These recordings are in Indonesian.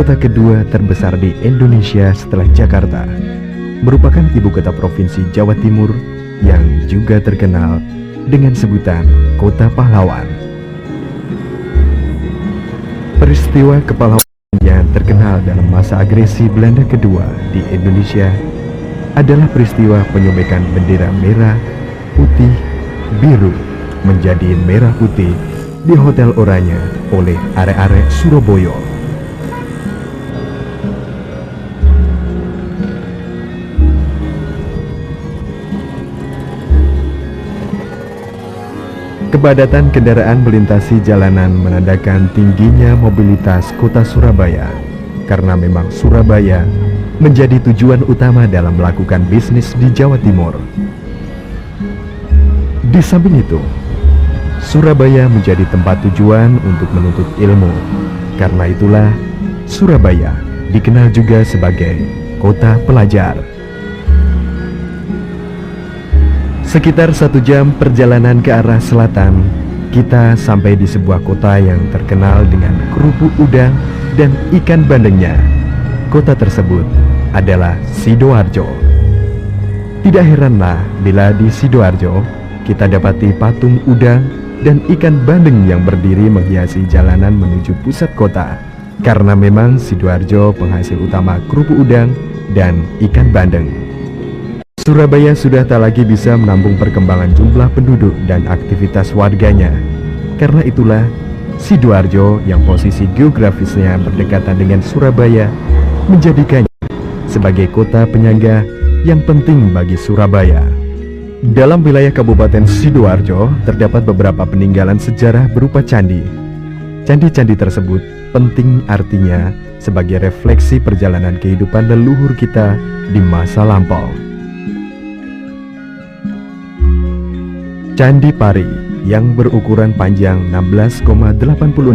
kota kedua terbesar di Indonesia setelah Jakarta, merupakan ibu kota provinsi Jawa Timur yang juga terkenal dengan sebutan Kota Pahlawan. Peristiwa kepahlawanan yang terkenal dalam masa agresi Belanda kedua di Indonesia adalah peristiwa penyobekan bendera merah, putih, biru menjadi merah putih di Hotel Oranye oleh arek-arek Surabaya. Kepadatan kendaraan melintasi jalanan menandakan tingginya mobilitas kota Surabaya, karena memang Surabaya menjadi tujuan utama dalam melakukan bisnis di Jawa Timur. Di samping itu, Surabaya menjadi tempat tujuan untuk menuntut ilmu. Karena itulah Surabaya dikenal juga sebagai kota pelajar. Sekitar 1 jam perjalanan ke arah selatan, kita sampai di sebuah kota yang terkenal dengan kerupuk udang dan ikan bandengnya. Kota tersebut adalah Sidoarjo. Tidak heranlah bila di Sidoarjo kita dapati patung udang dan ikan bandeng yang berdiri menghiasi jalanan menuju pusat kota. Karena memang Sidoarjo penghasil utama kerupuk udang dan ikan bandeng. Surabaya sudah tak lagi bisa menampung perkembangan jumlah penduduk dan aktivitas warganya. Karena itulah Sidoarjo yang posisi geografisnya berdekatan dengan Surabaya menjadikannya sebagai kota penyangga yang penting bagi Surabaya. Dalam wilayah Kabupaten Sidoarjo terdapat beberapa peninggalan sejarah berupa candi. Candi-candi tersebut penting artinya sebagai refleksi perjalanan kehidupan leluhur kita di masa lampau. Candi Pari yang berukuran panjang 16,86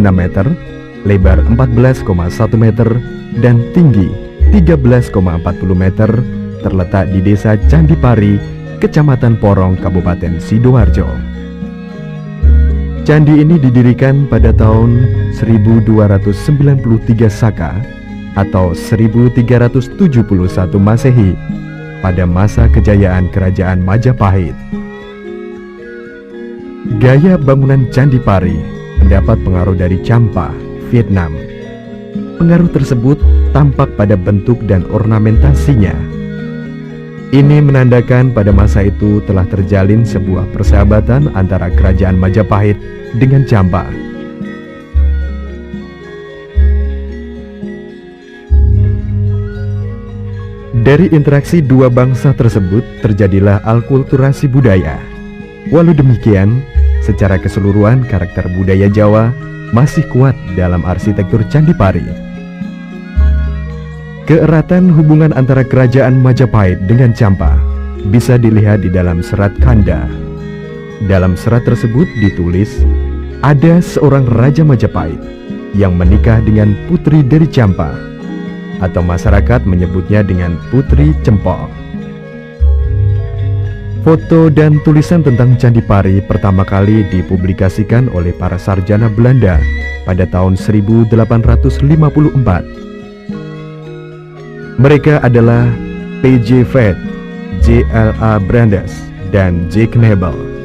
meter, lebar 14,1 meter, dan tinggi 13,40 meter terletak di desa Candi Pari, Kecamatan Porong, Kabupaten Sidoarjo. Candi ini didirikan pada tahun 1293 Saka atau 1371 Masehi pada masa kejayaan Kerajaan Majapahit. Gaya bangunan Candi Pari mendapat pengaruh dari Champa, Vietnam. Pengaruh tersebut tampak pada bentuk dan ornamentasinya. Ini menandakan pada masa itu telah terjalin sebuah persahabatan antara Kerajaan Majapahit dengan Champa. Dari interaksi dua bangsa tersebut terjadilah alkulturasi budaya. Walau demikian, secara keseluruhan karakter budaya Jawa masih kuat dalam arsitektur Candi Pari. Keeratan hubungan antara Kerajaan Majapahit dengan Champa bisa dilihat di dalam serat Kanda. Dalam serat tersebut ditulis, ada seorang Raja Majapahit yang menikah dengan putri dari Champa, atau masyarakat menyebutnya dengan Putri Cempol. Foto dan tulisan tentang Candi Pari pertama kali dipublikasikan oleh para sarjana Belanda pada tahun 1854. Mereka adalah P.J. Vedt, J.L.A. Brandes, dan J. Knebel.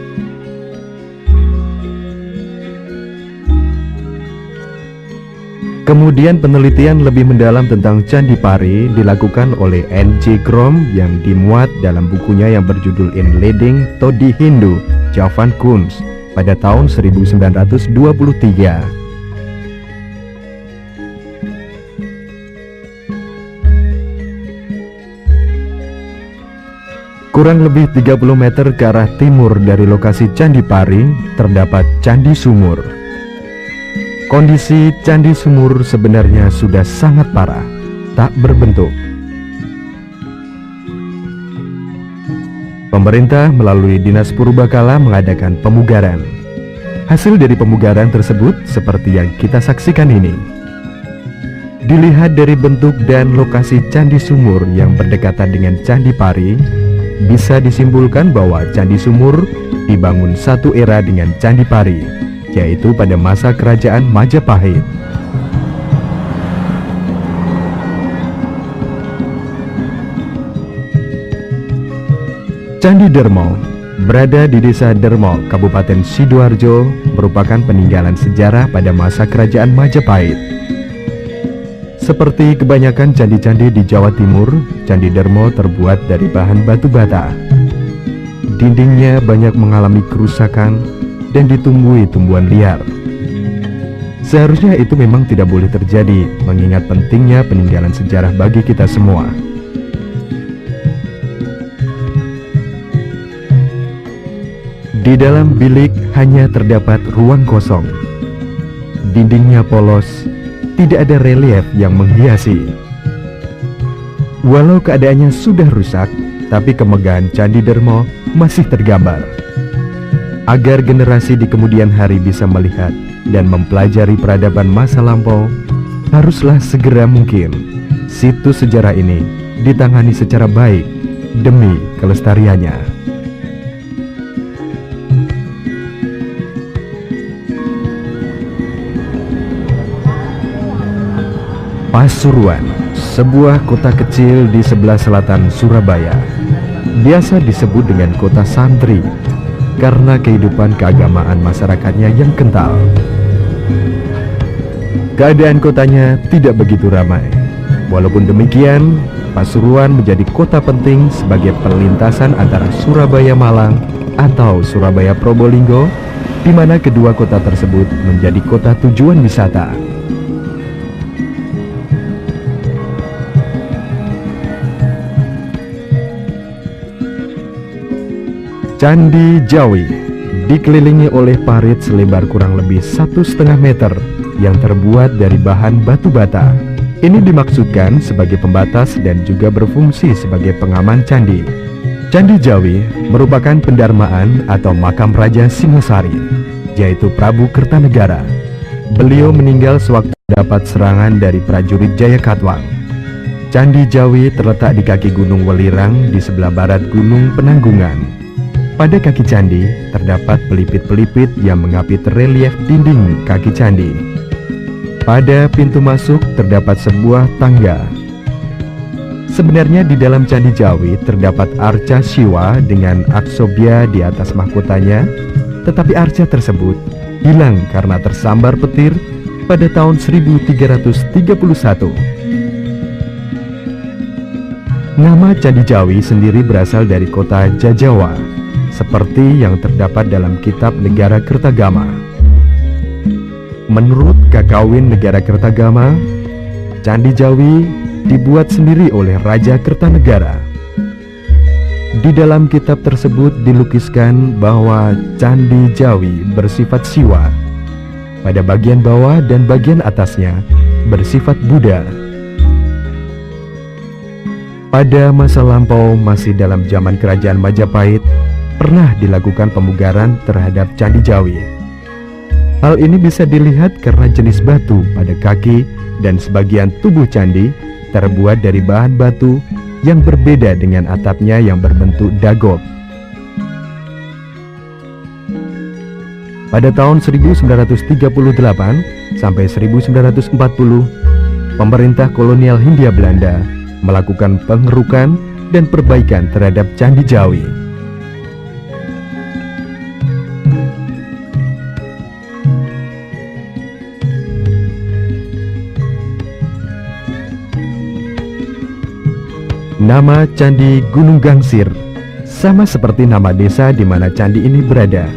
Kemudian penelitian lebih mendalam tentang Candi Pari dilakukan oleh N.J. Grom yang dimuat dalam bukunya yang berjudul Inleiding tot die Hindu Javan Kunst pada tahun 1923. Kurang lebih 30 meter ke arah timur dari lokasi Candi Pari terdapat Candi Sumur. Kondisi Candi Sumur sebenarnya sudah sangat parah, tak berbentuk. Pemerintah melalui Dinas Purbakala mengadakan pemugaran. Hasil dari pemugaran tersebut seperti yang kita saksikan ini. Dilihat dari bentuk dan lokasi Candi Sumur yang berdekatan dengan Candi Pari, bisa disimpulkan bahwa Candi Sumur dibangun satu era dengan Candi Pari, yaitu pada masa Kerajaan Majapahit. Candi Dermo berada di Desa Dermo, Kabupaten Sidoarjo, merupakan peninggalan sejarah pada masa Kerajaan Majapahit. Seperti kebanyakan candi-candi di Jawa Timur, Candi Dermo terbuat dari bahan batu bata. Dindingnya banyak mengalami kerusakan dan ditumbuhi tumbuhan liar. Seharusnya itu memang tidak boleh terjadi, mengingat pentingnya peninggalan sejarah bagi kita semua. Di dalam bilik hanya terdapat ruang kosong. Dindingnya polos, tidak ada relief yang menghiasi. Walau keadaannya sudah rusak, tapi kemegahan Candi Dermo masih tergambar. Agar generasi di kemudian hari bisa melihat dan mempelajari peradaban masa lampau, haruslah segera mungkin situs sejarah ini ditangani secara baik demi kelestariannya. Pasuruan, sebuah kota kecil di sebelah selatan Surabaya, biasa disebut dengan kota santri karena kehidupan keagamaan masyarakatnya yang kental. Keadaan kotanya tidak begitu ramai. Walaupun demikian, Pasuruan menjadi kota penting sebagai perlintasan antara Surabaya Malang atau Surabaya Probolinggo, di mana kedua kota tersebut menjadi kota tujuan wisata. Candi Jawi dikelilingi oleh parit selebar kurang lebih 1,5 meter yang terbuat dari bahan batu bata. Ini dimaksudkan sebagai pembatas dan juga berfungsi sebagai pengaman candi. Candi Jawi merupakan pendarmaan atau makam Raja Singosari, yaitu Prabu Kertanegara. Beliau meninggal sewaktu dapat serangan dari prajurit Jayakatwang. Candi Jawi terletak di kaki Gunung Welirang di sebelah barat Gunung Penanggungan. Pada kaki candi terdapat pelipit-pelipit yang mengapit relief dinding kaki candi. Pada pintu masuk terdapat sebuah tangga. Sebenarnya di dalam Candi Jawi terdapat arca Siwa dengan aksobya di atas mahkotanya, tetapi arca tersebut hilang karena tersambar petir pada tahun 1331. Nama Candi Jawi sendiri berasal dari kota Jajawa, seperti yang terdapat dalam kitab Negara Kertagama. Menurut Kakawin Negara Kertagama, Candi Jawi dibuat sendiri oleh Raja Kertanegara. Di dalam kitab tersebut dilukiskan bahwa Candi Jawi bersifat Siwa. Pada bagian bawah dan bagian atasnya bersifat Buddha. Pada masa lampau, masih dalam zaman Kerajaan Majapahit, pernah dilakukan pemugaran terhadap Candi Jawi. Hal ini bisa dilihat karena jenis batu pada kaki dan sebagian tubuh candi terbuat dari bahan batu yang berbeda dengan atapnya yang berbentuk dagop. Pada tahun 1938 sampai 1940, pemerintah kolonial Hindia Belanda melakukan pengerukan dan perbaikan terhadap Candi Jawi. Nama Candi Gunung Gangsir sama seperti nama desa di mana candi ini berada,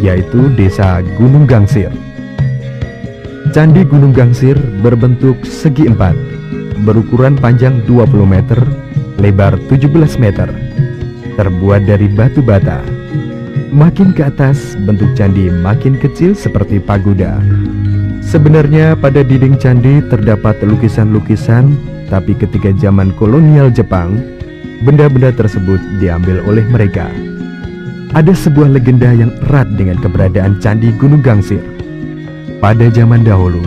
yaitu Desa Gunung Gangsir. Candi Gunung Gangsir berbentuk segi empat, berukuran panjang 20 meter, lebar 17 meter, terbuat dari batu bata. Makin ke atas, bentuk candi makin kecil seperti pagoda. Sebenarnya pada dinding candi terdapat lukisan-lukisan, tapi ketika zaman kolonial Jepang, benda-benda tersebut diambil oleh mereka. Ada sebuah legenda yang erat dengan keberadaan Candi Gunung Gangsir. Pada zaman dahulu,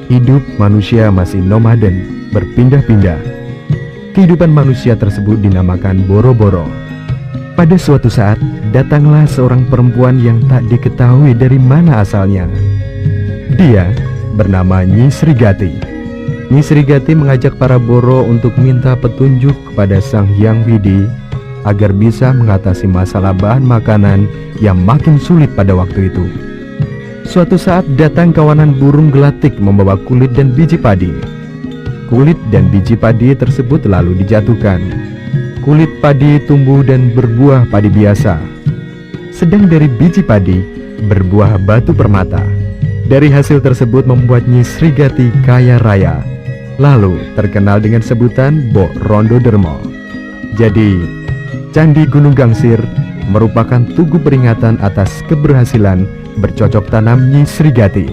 hidup manusia masih nomaden, berpindah-pindah. Kehidupan manusia tersebut dinamakan Boro-Boro. Pada suatu saat, datanglah seorang perempuan yang tak diketahui dari mana asalnya. Dia bernama Nyi Srigati. Nyi Srigati mengajak para Boro untuk minta petunjuk kepada Sang Hyang Widi agar bisa mengatasi masalah bahan makanan yang makin sulit pada waktu itu. Suatu saat datang kawanan burung gelatik membawa kulit dan biji padi. Kulit dan biji padi tersebut lalu dijatuhkan. Kulit padi tumbuh dan berbuah padi biasa. Sedang dari biji padi berbuah batu permata. Dari hasil tersebut membuat Nyi Srigati kaya raya, lalu terkenal dengan sebutan Bok Rondo Dermo. Jadi, Candi Gunung Gangsir merupakan tugu peringatan atas keberhasilan bercocok tanam Nyi Srigati.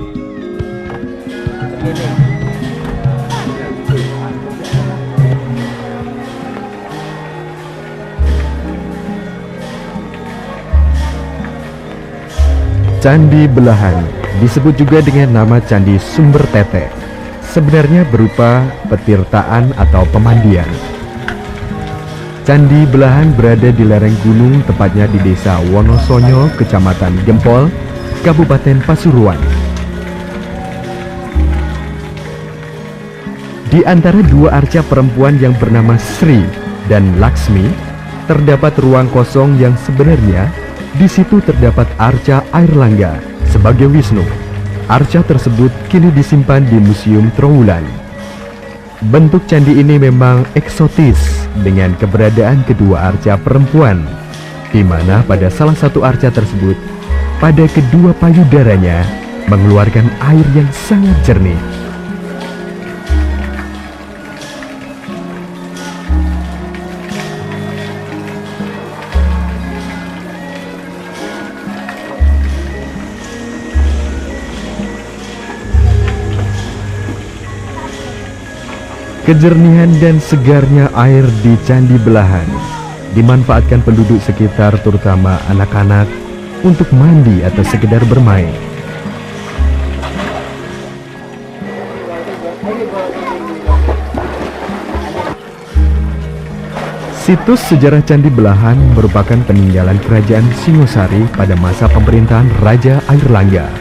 Candi Belahan disebut juga dengan nama Candi Sumber Tete. Sebenarnya berupa petirtaan atau pemandian. Candi Belahan berada di lereng gunung, tepatnya di Desa Wonosonyo, Kecamatan Gempol, Kabupaten Pasuruan. Di antara dua arca perempuan yang bernama Sri dan Laksmi, terdapat ruang kosong yang sebenarnya di situ terdapat arca air langga sebagai Wisnu. Arca tersebut kini disimpan di Museum Trowulan. Bentuk candi ini memang eksotis dengan keberadaan kedua arca perempuan, di mana pada salah satu arca tersebut, pada kedua payudaranya mengeluarkan air yang sangat jernih. Kejernihan dan segarnya air di Candi Belahan dimanfaatkan penduduk sekitar, terutama anak-anak, untuk mandi atau sekedar bermain. Situs sejarah Candi Belahan merupakan peninggalan kerajaan Singosari pada masa pemerintahan Raja Airlangga.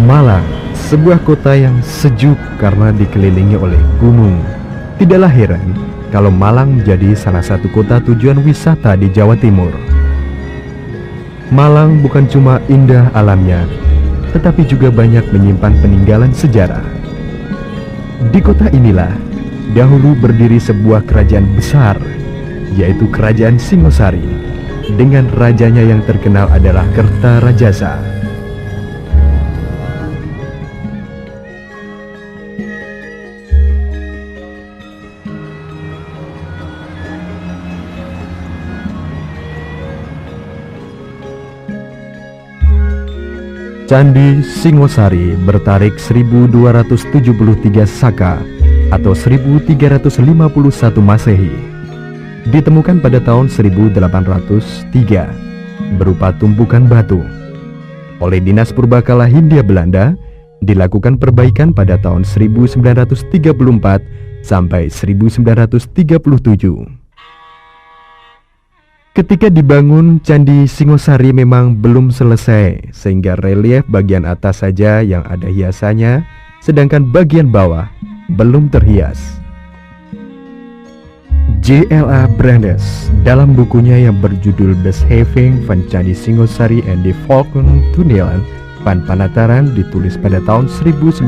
Malang, sebuah kota yang sejuk karena dikelilingi oleh gunung. Tidaklah heran kalau Malang menjadi salah satu kota tujuan wisata di Jawa Timur. Malang bukan cuma indah alamnya, tetapi juga banyak menyimpan peninggalan sejarah. Di kota inilah dahulu berdiri sebuah kerajaan besar, yaitu Kerajaan Singosari, dengan rajanya yang terkenal adalah Kertarajasa. Candi Singosari bertarik 1273 Saka atau 1351 Masehi. Ditemukan pada tahun 1803 berupa tumpukan batu. Oleh Dinas Purbakala Hindia Belanda, dilakukan perbaikan pada tahun 1934 sampai 1937. Ketika dibangun, Candi Singosari memang belum selesai, sehingga relief bagian atas saja yang ada hiasannya, sedangkan bagian bawah belum terhias. J.L.A. Brandes dalam bukunya yang berjudul Beschaving van Candi Singosari and the Falcon Tunnel van Panataran, ditulis pada tahun 1909,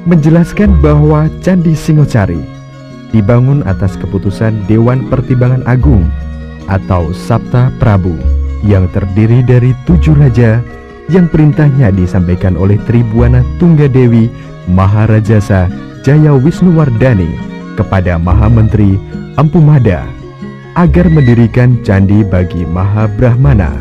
menjelaskan bahwa Candi Singosari dibangun atas keputusan Dewan Pertimbangan Agung atau Sabta Prabu yang terdiri dari 7 raja yang perintahnya disampaikan oleh Tribuana Tunggadewi Maharajasa Jaya Wisnuwardani kepada Mahamentri Empu Mada agar mendirikan candi bagi Mahabrahmana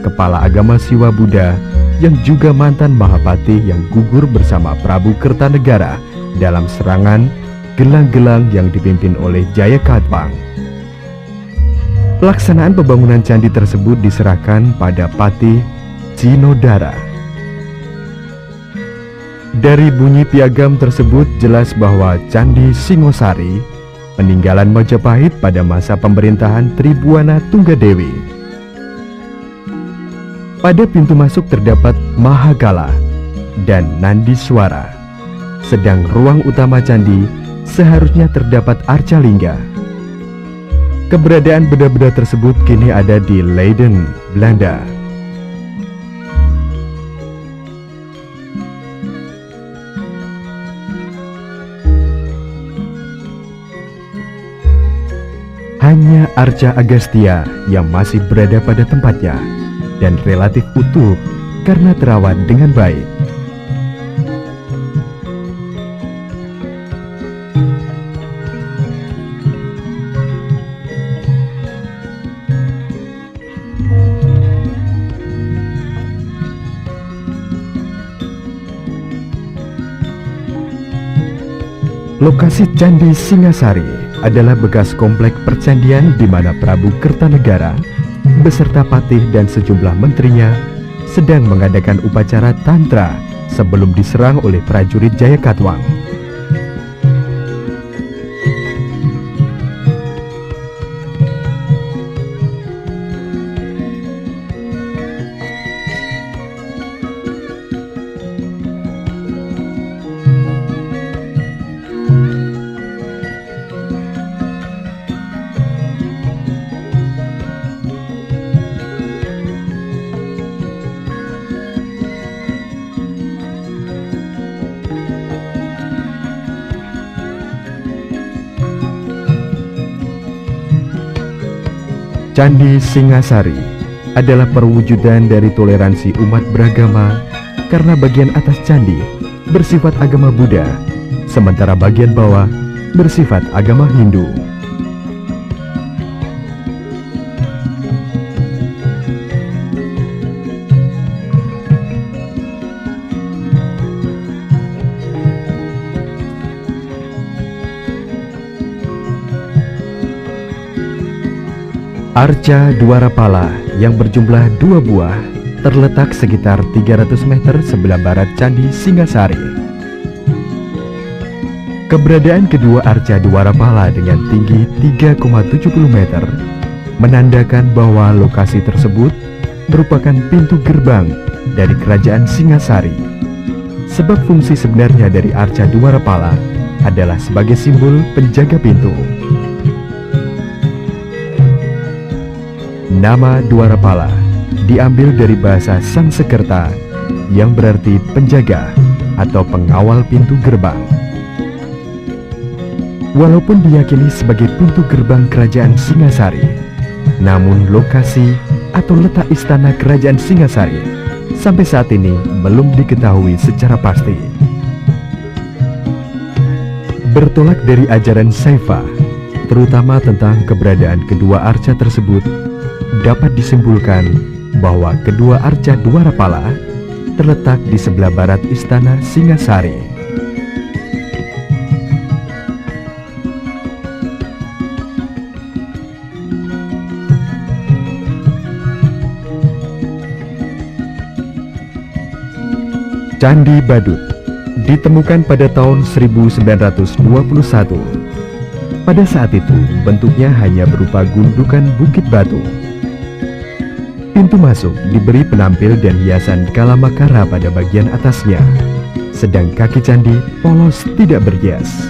kepala agama Siwa Buddha yang juga mantan Mahapati yang gugur bersama Prabu Kertanegara dalam serangan gelang-gelang yang dipimpin oleh Jayakatwang. Pelaksanaan pembangunan candi tersebut diserahkan pada Patih Jinodara. Dari bunyi piagam tersebut jelas bahwa Candi Singosari peninggalan Majapahit pada masa pemerintahan Tribuana Tunggadewi. Pada pintu masuk terdapat Mahakala dan Nandi Swara, sedang ruang utama candi seharusnya terdapat Arcalingga. Keberadaan benda-benda tersebut kini ada di Leiden, Belanda. Hanya Arca Agastya yang masih berada pada tempatnya dan relatif utuh karena terawat dengan baik. Lokasi Candi Singasari adalah bekas komplek percandian di mana Prabu Kertanegara beserta patih dan sejumlah menterinya sedang mengadakan upacara tantra sebelum diserang oleh prajurit Jayakatwang. Candi Singasari adalah perwujudan dari toleransi umat beragama karena bagian atas candi bersifat agama Buddha, sementara bagian bawah bersifat agama Hindu. Arca Dwarapala yang berjumlah 2 buah terletak sekitar 300 meter sebelah barat Candi Singasari. Keberadaan kedua Arca Dwarapala dengan tinggi 3,70 meter menandakan bahwa lokasi tersebut merupakan pintu gerbang dari Kerajaan Singasari. Sebab fungsi sebenarnya dari Arca Dwarapala adalah sebagai simbol penjaga pintu. Nama Dwarapala diambil dari bahasa Sangsekerta yang berarti penjaga atau pengawal pintu gerbang. Walaupun diyakini sebagai pintu gerbang Kerajaan Singasari, namun lokasi atau letak istana Kerajaan Singasari sampai saat ini belum diketahui secara pasti. Bertolak dari ajaran Saiva, terutama tentang keberadaan kedua arca tersebut, dapat disimpulkan bahwa kedua Arca Dwarapala terletak di sebelah barat istana Singasari. Candi Badut ditemukan pada tahun 1921. Pada saat itu bentuknya hanya berupa gundukan bukit batu. Pintu masuk diberi penampil dan hiasan kalamakara pada bagian atasnya, sedang kaki candi polos tidak berhias.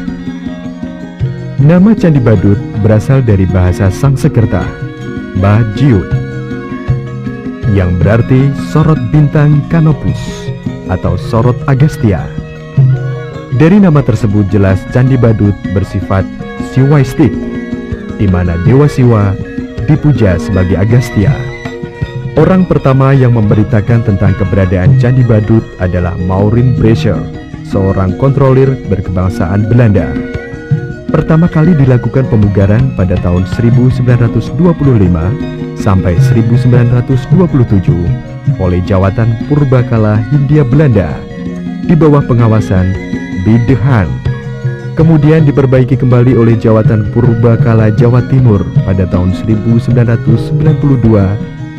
Nama Candi Badut berasal dari bahasa Sangsekerta, Bajiut, yang berarti sorot bintang Canopus atau sorot Agastya. Dari nama tersebut jelas Candi Badut bersifat Siwaistik, di mana Dewa Siwa dipuja sebagai Agastya. Orang pertama yang memberitakan tentang keberadaan Candi Badut adalah Maureen Brasher, seorang kontrolir berkebangsaan Belanda. Pertama kali dilakukan pemugaran pada tahun 1925 sampai 1927 oleh Jawatan Purbakala Hindia Belanda di bawah pengawasan Bidehan. Kemudian diperbaiki kembali oleh Jawatan Purbakala Jawa Timur pada tahun 1992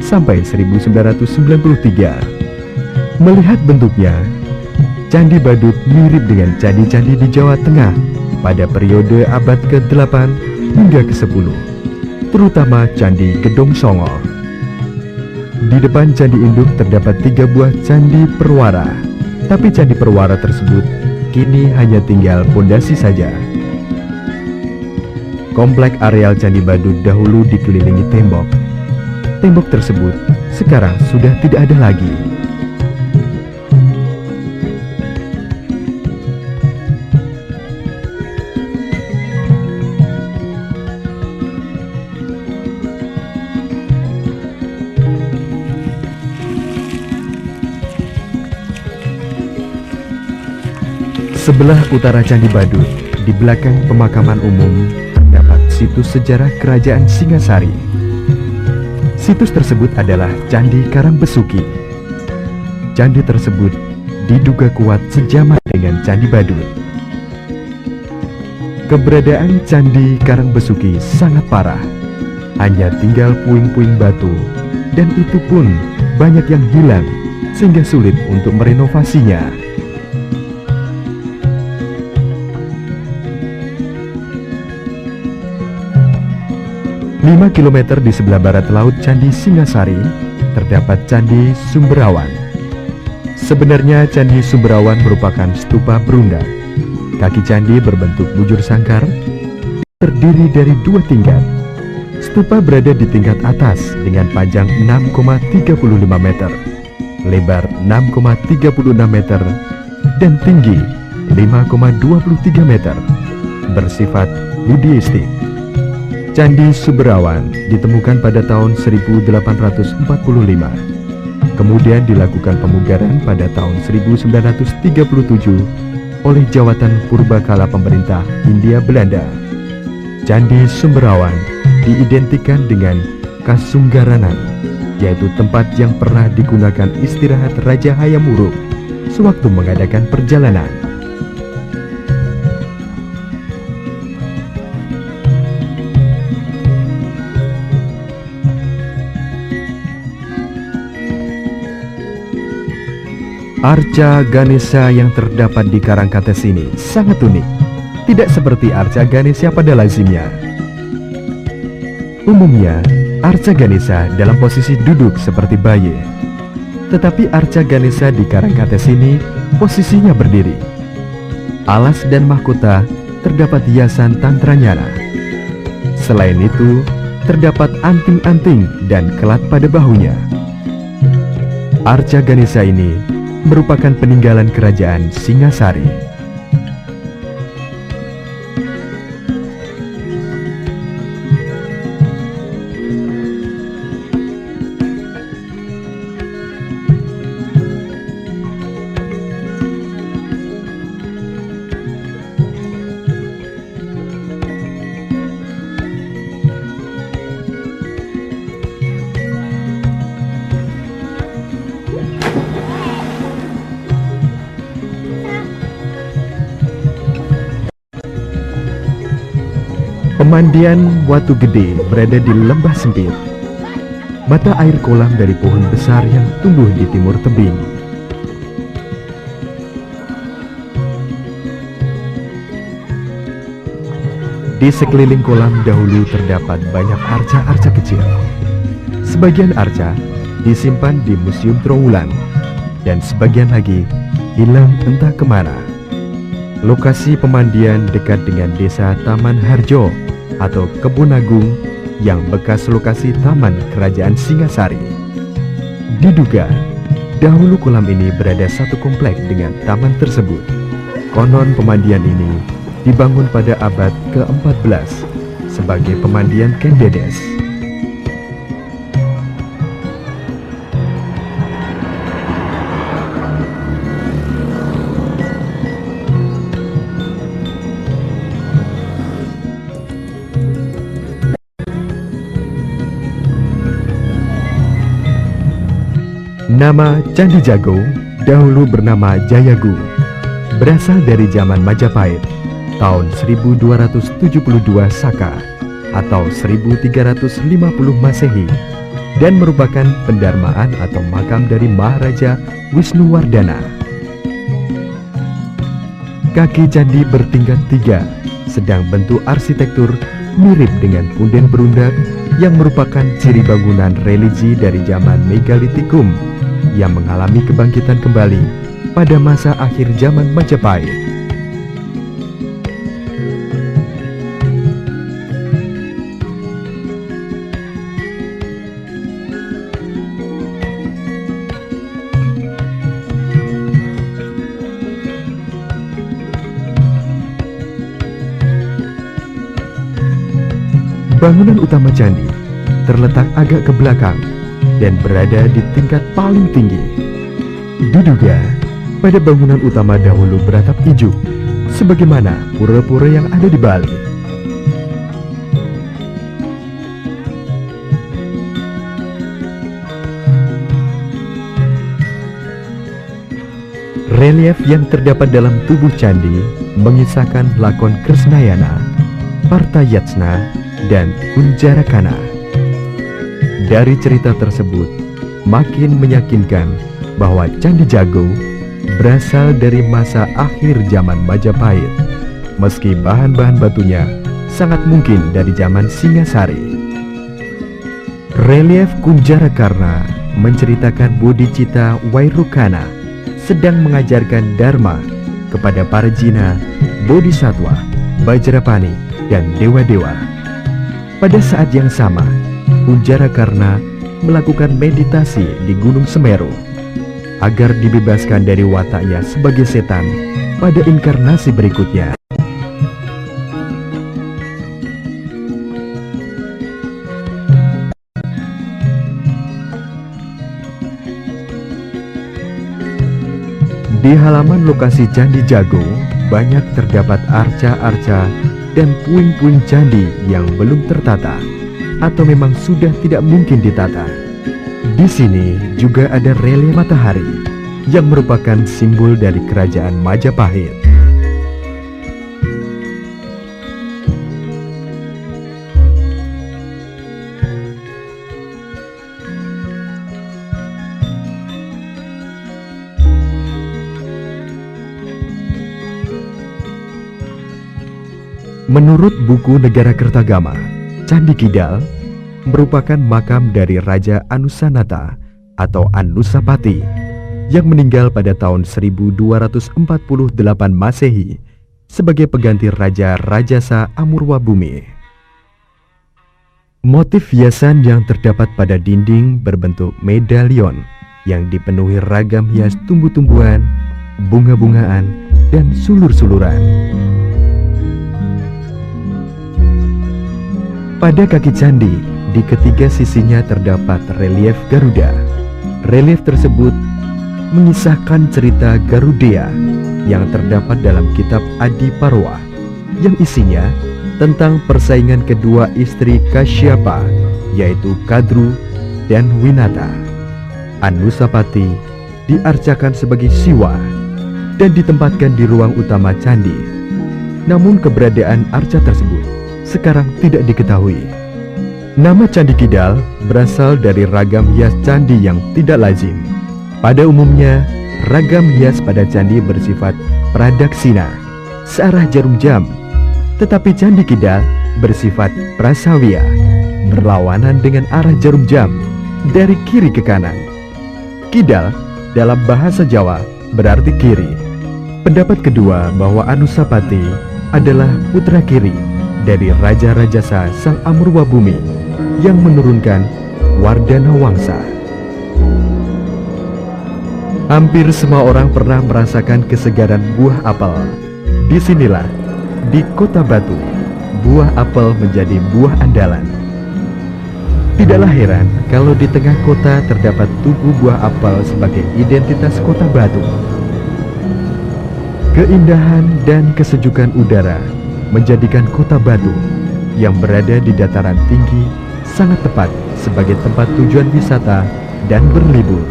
sampai 1993. Melihat bentuknya, Candi Badut mirip dengan candi-candi di Jawa Tengah pada periode abad ke-8 hingga ke-10, terutama Candi Gedong Songo. Di depan Candi Induk terdapat 3 buah Candi Perwara, tapi Candi Perwara tersebut kini hanya tinggal pondasi saja. Komplek areal Candi Badut dahulu dikelilingi tembok. Tembok tersebut sekarang sudah tidak ada lagi. Sebelah utara Candi Badut, di belakang pemakaman umum, terdapat situs sejarah Kerajaan Singasari. Situs tersebut adalah Candi Karangbesuki. Candi tersebut diduga kuat sejaman dengan Candi Badut. Keberadaan Candi Karangbesuki sangat parah. Hanya tinggal puing-puing batu, dan itu pun banyak yang hilang, sehingga sulit untuk merenovasinya. 5 km di sebelah barat laut Candi Singasari, terdapat Candi Sumberawan. Sebenarnya Candi Sumberawan merupakan stupa berundak. Kaki candi berbentuk bujur sangkar, terdiri dari 2 tingkat. Stupa berada di tingkat atas dengan panjang 6,35 meter, lebar 6,36 meter, dan tinggi 5,23 meter, bersifat buddhistik. Candi Sumberawan ditemukan pada tahun 1845. Kemudian dilakukan pemugaran pada tahun 1937 oleh Jawatan Purbakala pemerintah Hindia Belanda. Candi Sumberawan diidentikan dengan Kasunggaranan, yaitu tempat yang pernah digunakan istirahat Raja Hayam Wuruk sewaktu mengadakan perjalanan. Arca Ganesha yang terdapat di Karangkates ini sangat unik, tidak seperti Arca Ganesha pada lazimnya. Umumnya, Arca Ganesha dalam posisi duduk seperti bayi, tetapi Arca Ganesha di Karangkates ini posisinya berdiri. Alas dan mahkota terdapat hiasan Tantranyana. Selain itu, terdapat anting-anting dan kelat pada bahunya. Arca Ganesha ini merupakan peninggalan Kerajaan Singasari. Pemandian Watu Gede berada di lembah sempit. Mata air kolam dari pohon besar yang tumbuh di timur tebing. Di sekeliling kolam dahulu terdapat banyak arca-arca kecil. Sebagian arca disimpan di Museum Trowulan, dan sebagian lagi hilang entah kemana. Lokasi pemandian dekat dengan desa Taman Harjo atau Kebun Agung yang bekas lokasi Taman Kerajaan Singasari. Diduga, dahulu kolam ini berada satu komplek dengan taman tersebut. Konon pemandian ini dibangun pada abad ke-14 sebagai pemandian Kendedes. Nama Candi Jago dahulu bernama Jayagu, berasal dari zaman Majapahit tahun 1272 Saka atau 1350 Masehi, dan merupakan pendarmaan atau makam dari Maharaja Wisnuwardana. Kaki candi bertingkat 3, sedang bentuk arsitektur mirip dengan punden berundak yang merupakan ciri bangunan religi dari zaman Megalitikum yang mengalami kebangkitan kembali pada masa akhir zaman Majapahit. Bangunan utama candi terletak agak ke belakang dan berada di tingkat paling tinggi. Diduga pada bangunan utama dahulu beratap ijuk, sebagaimana pura-pura yang ada di Bali. Relief yang terdapat dalam tubuh candi mengisahkan lakon Kresnayana, Partayatsna, dan Kunjarakana. Dari cerita tersebut makin meyakinkan bahwa Candi Jago berasal dari masa akhir zaman Majapahit, meski bahan-bahan batunya sangat mungkin dari zaman Singasari. Relief Kunjarakarna menceritakan Bodhicitta Wairukana sedang mengajarkan Dharma kepada para jina, bodhisatwa, Vajrapani, dan dewa-dewa. Pada saat yang sama, Kunjarakarna melakukan meditasi di Gunung Semeru agar dibebaskan dari wataknya sebagai setan pada inkarnasi berikutnya. Di halaman lokasi Candi Jago banyak terdapat arca-arca dan puing-puing candi yang belum tertata atau memang sudah tidak mungkin ditata. Di sini juga ada relief matahari yang merupakan simbol dari kerajaan Majapahit. Menurut buku Negara Kertagama, Candi Kidal merupakan makam dari Raja Anusanata atau Anusapati yang meninggal pada tahun 1248 Masehi sebagai pengganti Raja Rajasa Amurwabumi. Motif hiasan yang terdapat pada dinding berbentuk medalion yang dipenuhi ragam hias tumbuh-tumbuhan, bunga-bungaan, dan sulur-suluran. Pada kaki candi, di ketiga sisinya terdapat relief Garuda. Relief tersebut mengisahkan cerita Garudea yang terdapat dalam kitab Adi Parwa, yang isinya tentang persaingan kedua istri Kasyapa, yaitu Kadru dan Winata. Anusapati diarcakan sebagai Siwa dan ditempatkan di ruang utama candi. Namun keberadaan arca tersebut sekarang tidak diketahui. Nama Candi Kidal berasal dari ragam hias candi yang tidak lazim. Pada umumnya, ragam hias pada candi bersifat pradaksina, searah jarum jam. Tetapi Candi Kidal bersifat prasawia, berlawanan dengan arah jarum jam, dari kiri ke kanan. Kidal dalam bahasa Jawa berarti kiri. Pendapat kedua bahwa Anusapati adalah putra kiri dari Raja Rajasa Sang Amurwabumi yang menurunkan Wardana Wangsa. Hampir semua orang pernah merasakan kesegaran buah apel. Disinilah, di Kota Batu, buah apel menjadi buah andalan. Tidaklah heran kalau di tengah kota terdapat tugu buah apel sebagai identitas Kota Batu. Keindahan dan kesejukan udara menjadikan Kota Batu yang berada di dataran tinggi sangat tepat sebagai tempat tujuan wisata dan berlibur.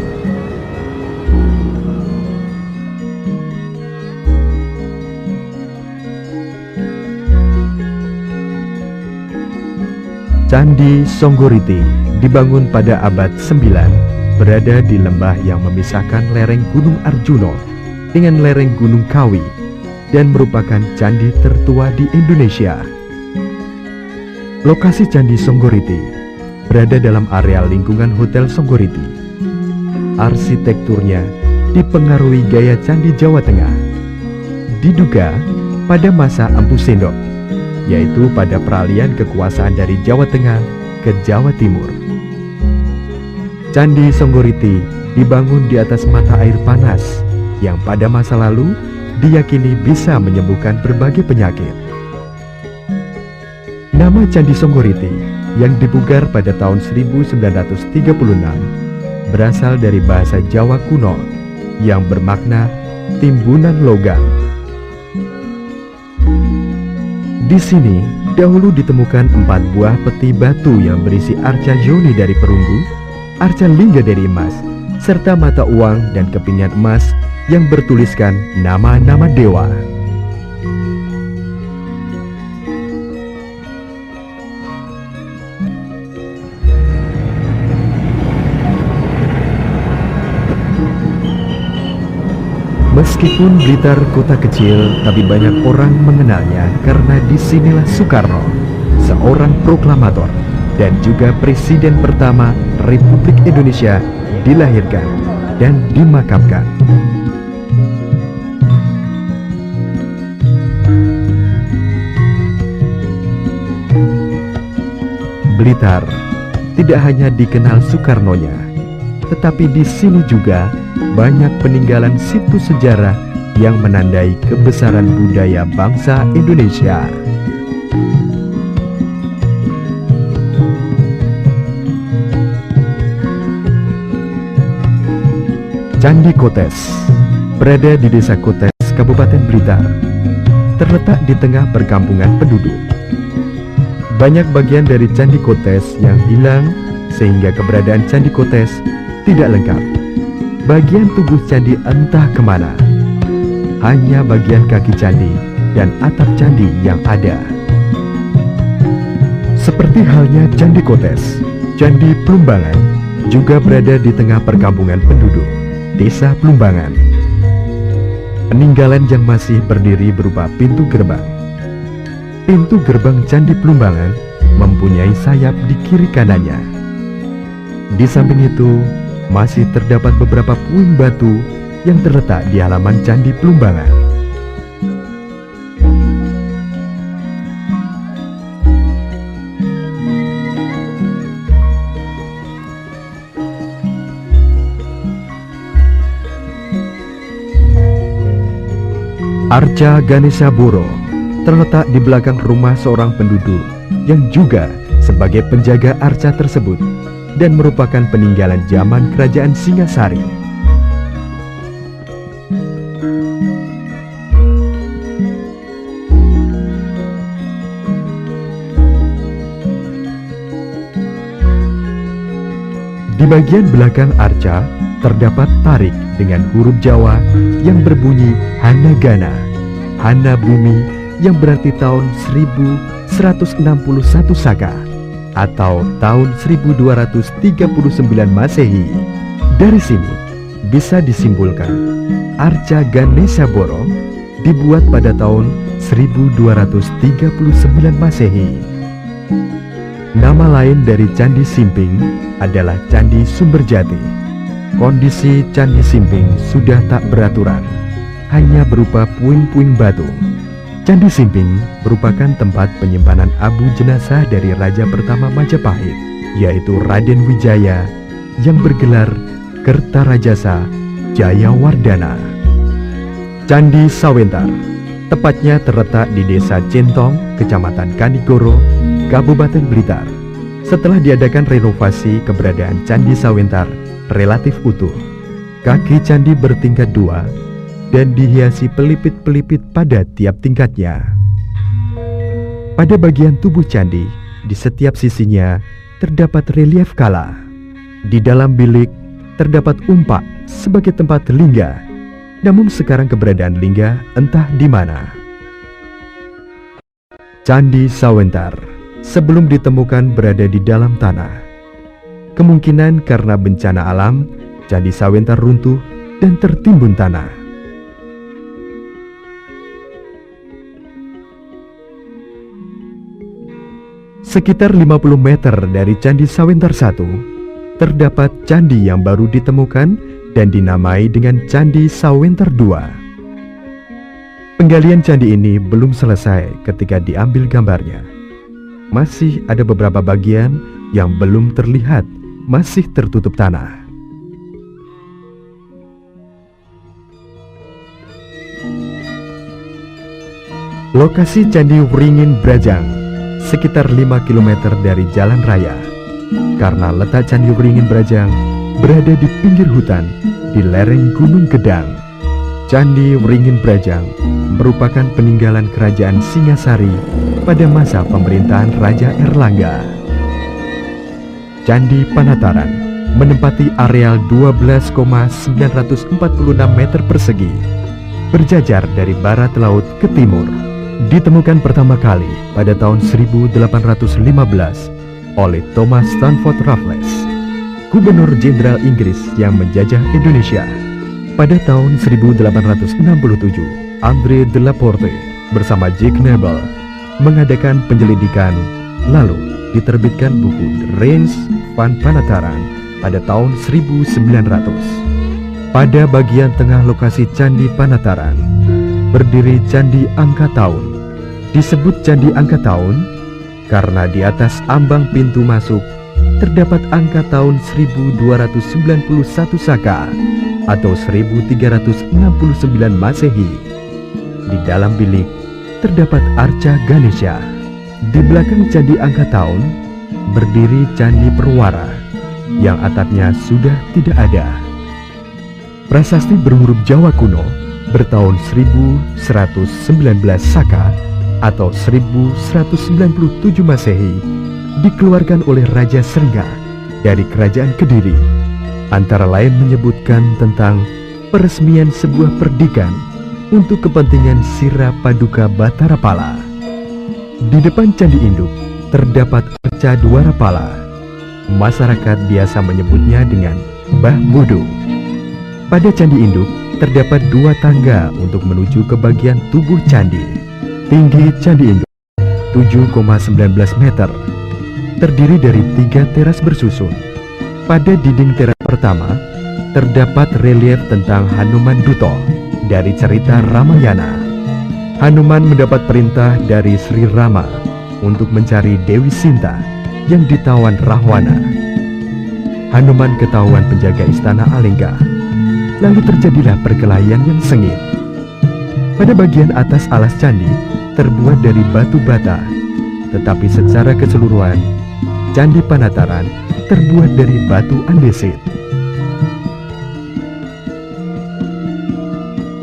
Candi Songgoriti dibangun pada abad 9, berada di lembah yang memisahkan lereng Gunung Arjuno dengan lereng Gunung Kawi, dan merupakan candi tertua di Indonesia. Lokasi Candi Songgoriti berada dalam area lingkungan Hotel Songgoriti. Arsitekturnya dipengaruhi gaya candi Jawa Tengah. Diduga pada masa Empu Sendok, yaitu pada peralihan kekuasaan dari Jawa Tengah ke Jawa Timur. Candi Songgoriti dibangun di atas mata air panas yang pada masa lalu diyakini bisa menyembuhkan berbagai penyakit. Nama Candi Songgoriti yang dipugar pada tahun 1936 berasal dari bahasa Jawa kuno yang bermakna timbunan logam. Di sini dahulu ditemukan 4 buah peti batu yang berisi arca yoni dari perunggu, arca lingga dari emas, serta mata uang dan kepingan emas yang bertuliskan nama-nama dewa. Meskipun Blitar kota kecil, tapi banyak orang mengenalnya karena disinilah Soekarno, seorang proklamator dan juga presiden pertama Republik Indonesia, dilahirkan dan dimakamkan. Blitar tidak hanya dikenal Soekarnonya, tetapi di sini juga banyak peninggalan situs sejarah yang menandai kebesaran budaya bangsa Indonesia. Candi Kotes berada di Desa Kotes, Kabupaten Blitar, terletak di tengah perkampungan penduduk. Banyak bagian dari Candi Kotes yang hilang sehingga keberadaan Candi Kotes tidak lengkap. Bagian tubuh candi entah kemana. Hanya bagian kaki candi dan atap candi yang ada. Seperti halnya Candi Kotes, Candi Plumbangan juga berada di tengah perkampungan penduduk, Desa Plumbangan. Peninggalan yang masih berdiri berupa pintu gerbang. Pintu gerbang Candi Plumbangan mempunyai sayap di kiri kanannya. Di samping itu, masih terdapat beberapa puing batu yang terletak di halaman Candi Plumbangan. Arca Ganesha Boro terletak di belakang rumah seorang penduduk yang juga sebagai penjaga arca tersebut, dan merupakan peninggalan zaman Kerajaan Singasari. Di bagian belakang arca terdapat tarik dengan huruf Jawa yang berbunyi Hanagana, Hana Bumi, yang berarti tahun 1161 Saka atau tahun 1239 Masehi. Dari sini bisa disimpulkan Arca Ganesha Boro dibuat pada tahun 1239 Masehi. Nama lain dari Candi Simping adalah Candi Sumberjati. Kondisi Candi Simping sudah tak beraturan, hanya berupa puing-puing batu. Candi Simping merupakan tempat penyimpanan abu jenazah dari Raja pertama Majapahit, yaitu Raden Wijaya yang bergelar Kertarajasa Jayawardana. Candi Sawentar tepatnya terletak di Desa Centong, Kecamatan Kanigoro, Kabupaten Blitar. Setelah diadakan renovasi, keberadaan Candi Sawentar relatif utuh. Kaki candi bertingkat 2 dan dihiasi pelipit-pelipit pada tiap tingkatnya. Pada bagian tubuh candi, di setiap sisinya terdapat relief kala. Di dalam bilik terdapat umpak sebagai tempat lingga. Namun sekarang keberadaan lingga entah di mana. Candi Sawentar sebelum ditemukan berada di dalam tanah. Kemungkinan karena bencana alam, Candi Sawentar runtuh dan tertimbun tanah. Sekitar 50 meter dari Candi Sawentar I, terdapat candi yang baru ditemukan dan dinamai dengan Candi Sawentar II. Penggalian candi ini belum selesai ketika diambil gambarnya. Masih ada beberapa bagian yang belum terlihat, masih tertutup tanah. Lokasi Candi Wringin Brajang sekitar 5 km dari jalan raya. Karena letak Candi Wringin Brajang berada di pinggir hutan di lereng Gunung Gedang. Candi Wringin Brajang merupakan peninggalan kerajaan Singasari pada masa pemerintahan Raja Erlangga. Candi Panataran menempati areal 12,946 meter persegi, berjajar dari barat laut ke timur. Ditemukan pertama kali pada tahun 1815 oleh Thomas Stamford Raffles, Gubernur Jenderal Inggris yang menjajah Indonesia. Pada tahun 1867, André de la Porte bersama Jack Nebel mengadakan penyelidikan, lalu diterbitkan buku The Range van Panataran pada tahun 1900. Pada bagian tengah lokasi Candi Panataran berdiri Candi Angka Tahun. Disebut Candi Angka Tahun karena di atas ambang pintu masuk terdapat angka tahun 1291 Saka atau 1369 Masehi. Di dalam bilik terdapat arca Ganesha. Di belakang Candi Angka Tahun berdiri Candi Perwara yang atapnya sudah tidak ada. Prasasti berhuruf Jawa kuno bertahun 1119 Saka atau 1197 Masehi dikeluarkan oleh Raja Srengga dari Kerajaan Kediri, antara lain menyebutkan tentang peresmian sebuah perdikan untuk kepentingan Sira Paduka Batara Pala. Di depan Candi Induk terdapat arca Dwara Pala. Masyarakat biasa menyebutnya dengan Mbah Bodo. Pada Candi Induk terdapat 2 tangga untuk menuju ke bagian tubuh candi. Tinggi Candi Induk 7,19 meter, terdiri dari 3 teras bersusun. Pada dinding teras pertama terdapat relief tentang Hanuman Duto dari cerita Ramayana. Hanuman mendapat perintah dari Sri Rama untuk mencari Dewi Sinta yang ditawan Rahwana. Hanuman ketahuan penjaga istana Alengka. Lalu terjadilah perkelahian yang sengit. Pada bagian atas alas candi terbuat dari batu bata, tetapi secara keseluruhan Candi Panataran terbuat dari batu andesit.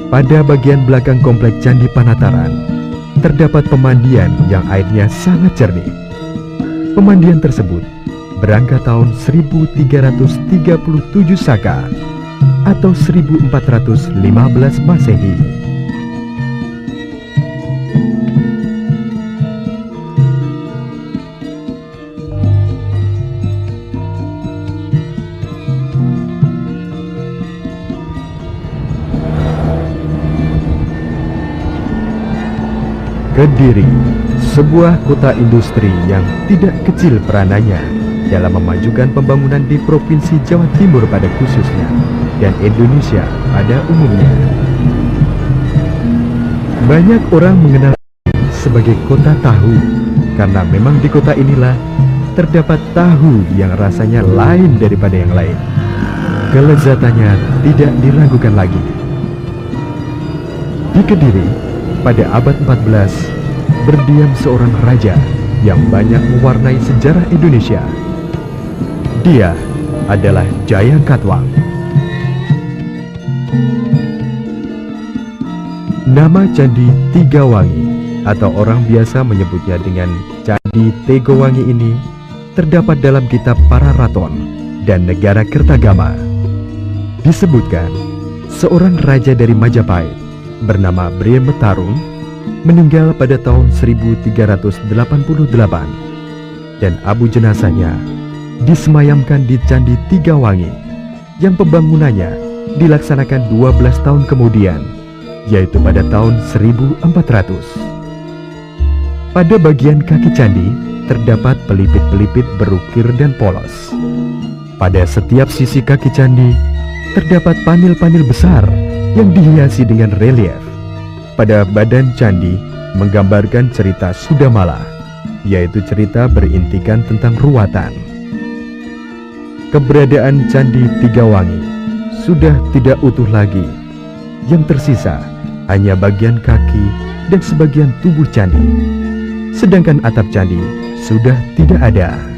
Pada bagian belakang komplek Candi Panataran terdapat pemandian yang airnya sangat jernih. Pemandian tersebut berangka tahun 1337 Saka atau 1415 Masehi. Kediri, sebuah kota industri yang tidak kecil peranannya dalam memajukan pembangunan di Provinsi Jawa Timur pada khususnya dan Indonesia pada umumnya. Banyak orang mengenal sebagai kota tahu karena memang di kota inilah terdapat tahu yang rasanya lain daripada yang lain. Kelezatannya tidak diragukan lagi. Di Kediri, pada abad 14, berdiam seorang raja yang banyak mewarnai sejarah Indonesia. Dia adalah Jaya Katwang. Nama Candi Tigawangi atau orang biasa menyebutnya dengan Candi Tegowangi ini terdapat dalam kitab Pararaton dan Negara Kertagama. Disebutkan seorang raja dari Majapahit bernama Briem Tarung meninggal pada tahun 1388 dan abu jenazahnya disemayamkan di Candi Tigawangi yang pembangunannya dilaksanakan 12 tahun kemudian, yaitu pada tahun 1400. Pada bagian kaki candi terdapat pelipit-pelipit berukir dan polos. Pada setiap sisi kaki candi terdapat panel-panel besar yang dihiasi dengan relief. Pada badan candi menggambarkan cerita Sudamala, yaitu cerita berintikan tentang ruwatan. Keberadaan Candi Tigawangi sudah tidak utuh lagi. Yang tersisa hanya bagian kaki dan sebagian tubuh candi. Sedangkan atap candi sudah tidak ada.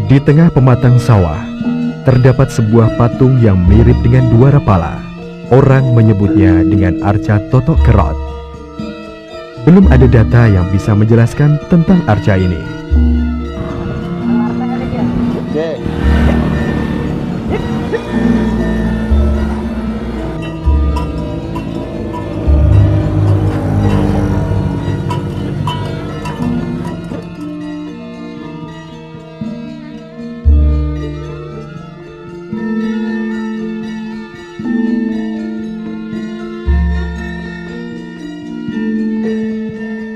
Di tengah pematang sawah, terdapat sebuah patung yang mirip dengan dua rapala. Orang menyebutnya dengan arca Totok Kerot. Belum ada data yang bisa menjelaskan tentang arca ini.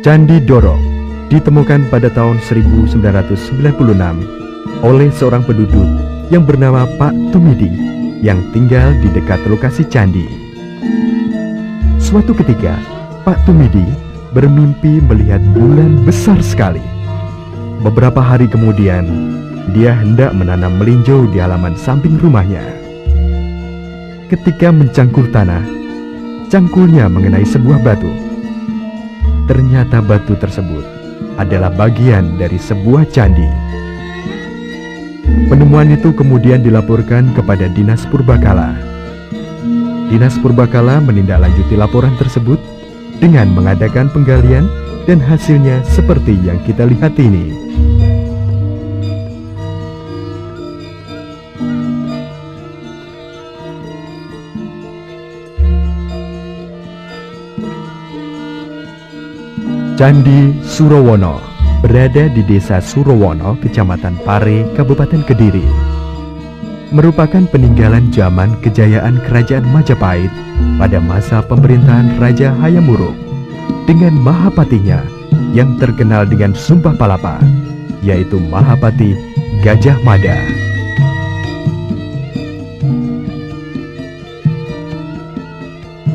Candi Doro ditemukan pada tahun 1996 oleh seorang penduduk yang bernama Pak Tumidi yang tinggal di dekat lokasi candi. Suatu ketika, Pak Tumidi bermimpi melihat bulan besar sekali. Beberapa hari kemudian, dia hendak menanam melinjo di halaman samping rumahnya. Ketika mencangkul tanah, cangkulnya mengenai sebuah batu. Ternyata batu tersebut adalah bagian dari sebuah candi. Penemuan itu kemudian dilaporkan kepada Dinas Purbakala. Dinas Purbakala menindaklanjuti laporan tersebut dengan mengadakan penggalian dan hasilnya seperti yang kita lihat ini. Candi Surowono berada di Desa Surowono, Kecamatan Pare, Kabupaten Kediri. Merupakan peninggalan zaman kejayaan Kerajaan Majapahit pada masa pemerintahan Raja Hayam Wuruk dengan Mahapatinya yang terkenal dengan Sumpah Palapa, yaitu Mahapati Gajah Mada.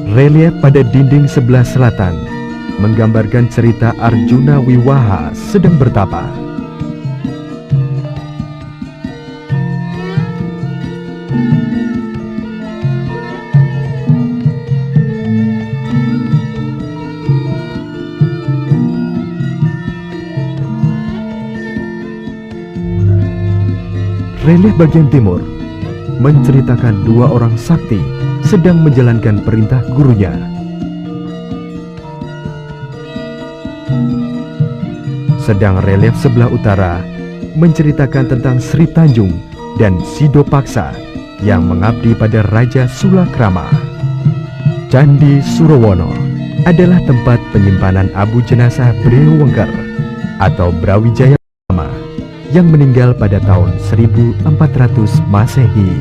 Relief pada dinding sebelah selatan menggambarkan cerita Arjuna Wiwaha sedang bertapa. Relief bagian timur menceritakan dua orang sakti sedang menjalankan perintah gurunya. Sedang relief sebelah utara menceritakan tentang Sri Tanjung dan Sido Paksa yang mengabdi pada Raja Sulakrama. Candi Surowono adalah tempat penyimpanan abu jenazah Brewengker atau Brawijaya Pertama yang meninggal pada tahun 1400 Masehi.